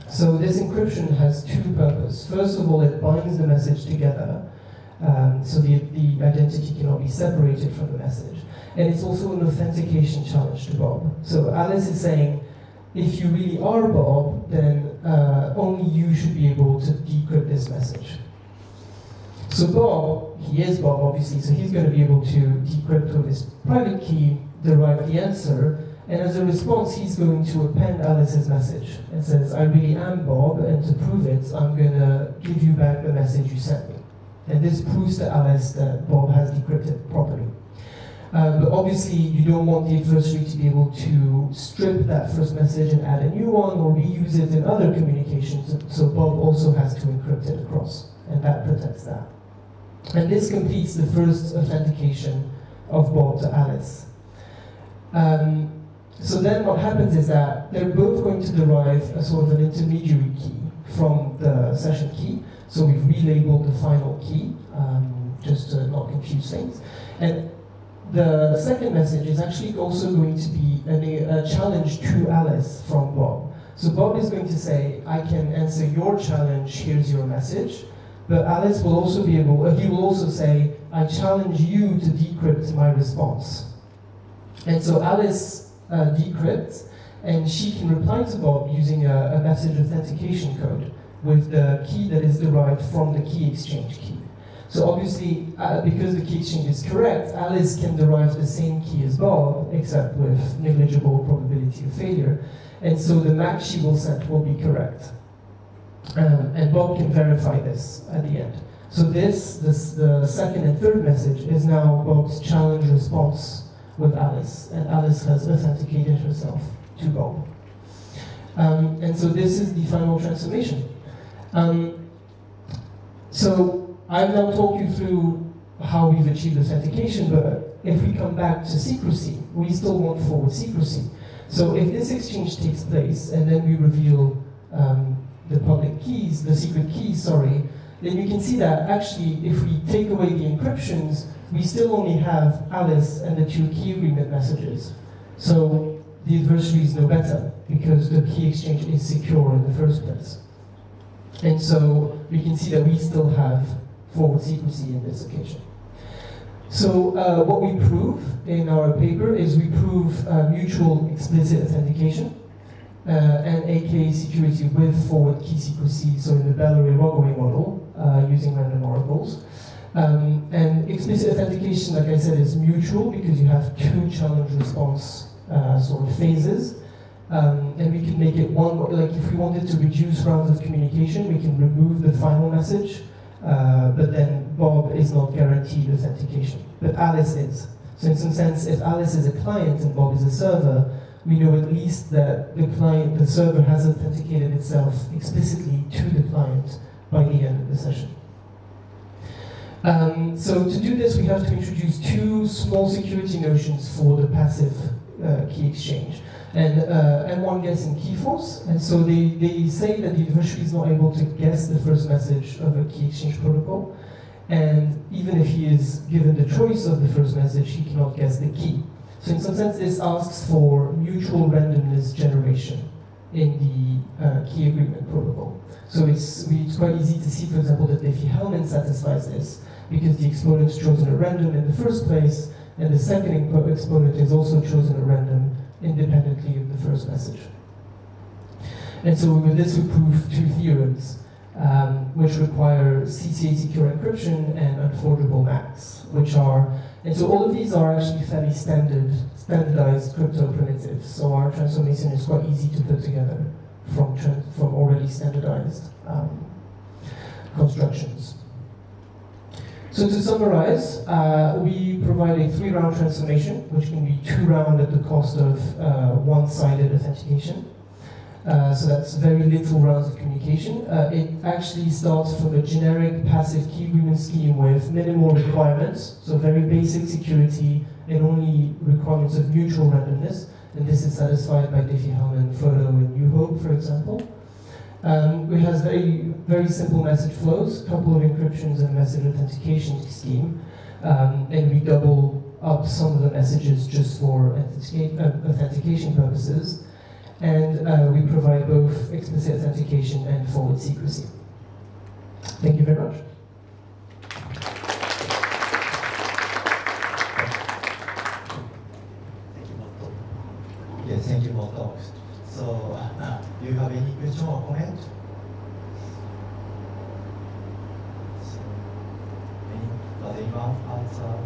So this encryption has two purposes. First of all, it binds the message together, so the identity cannot be separated from the message. And it's also an authentication challenge to Bob. So Alice is saying, if you really are Bob, then only you should be able to decrypt this message. So Bob, he is Bob obviously, so he's going to be able to decrypt with his private key, derive the answer, and as a response he's going to append Alice's message and says, I really am Bob, and to prove it, I'm going to give you back the message you sent me. And this proves to Alice that Bob has decrypted properly. But obviously you don't want the adversary to be able to strip that first message and add a new one or reuse it in other communications, so Bob also has to encrypt it across, and that protects that. And this completes the first authentication of Bob to Alice. So then what happens is that they're both going to derive a sort of an intermediary key from the session key. So we've relabeled the final key, just to not confuse things. And the second message is actually also going to be a challenge to Alice from Bob. So Bob is going to say, I can answer your challenge, here's your message. But Alice will also be able, he will also say, I challenge you to decrypt my response. And so Alice decrypts, and she can reply to Bob using a message authentication code with the key that is derived from the key exchange key. So obviously, because the key exchange is correct, Alice can derive the same key as Bob, except with negligible probability of failure. And so the match she will send will be correct. And Bob can verify this at the end. So the second and third message is now Bob's challenge response with Alice, and Alice has authenticated herself to Bob. And so this is the final transformation. So I've now talked you through how we've achieved authentication, but if we come back to secrecy, we still want forward secrecy. So if this exchange takes place, and then we reveal the public keys, the secret keys, sorry, then you can see that actually if we take away the encryptions, we still only have Alice and the two key agreement messages. So the adversary is no better because the key exchange is secure in the first place. And so we can see that we still have forward secrecy in this occasion. So what we prove in our paper is we prove mutual explicit authentication, and AKA security with forward key secrecy, so in the Bellary-Rogoway model, using random oracles. And explicit authentication, like I said, is mutual because you have two challenge response sort of phases. And we can make it one, like if we wanted to reduce rounds of communication, we can remove the final message, but then Bob is not guaranteed authentication, but Alice is. So in some sense, if Alice is a client and Bob is a server, we know at least that the server has authenticated itself explicitly to the client by the end of the session. So to do this, we have to introduce two small security notions for the passive key exchange. And M1 guessing key force, and so they say that the adversary is not able to guess the first message of a key exchange protocol, and even if he is given the choice of the first message, he cannot guess the key. So in some sense, this asks for mutual randomness generation in the key agreement protocol. So it's quite easy to see, for example, that Diffie-Hellman satisfies this, because the exponent is chosen at random in the first place, and the second exponent is also chosen at random independently of the first message. And so with this we prove two theorems, which require CCA secure encryption and unforgeable MACs, and so all of these are actually fairly standardized crypto primitives. So our transformation is quite easy to put together from already standardized constructions. So to summarize, we provide a 3-round transformation, which can be 2-round at the cost of one-sided authentication. So that's very little rounds of communication. It actually starts from a generic passive key agreement scheme with minimal requirements, so very basic security and only requirements of mutual randomness. And this is satisfied by Diffie-Hellman, Photo, and New Hope, for example. It has very simple message flows, a couple of encryptions and message authentication scheme, and we double up some of the messages just for authentication purposes. and we provide both explicit authentication and forward secrecy. Thank you very much. Yes, thank you for talks. So, do you have any question or comment? So, anyone answer?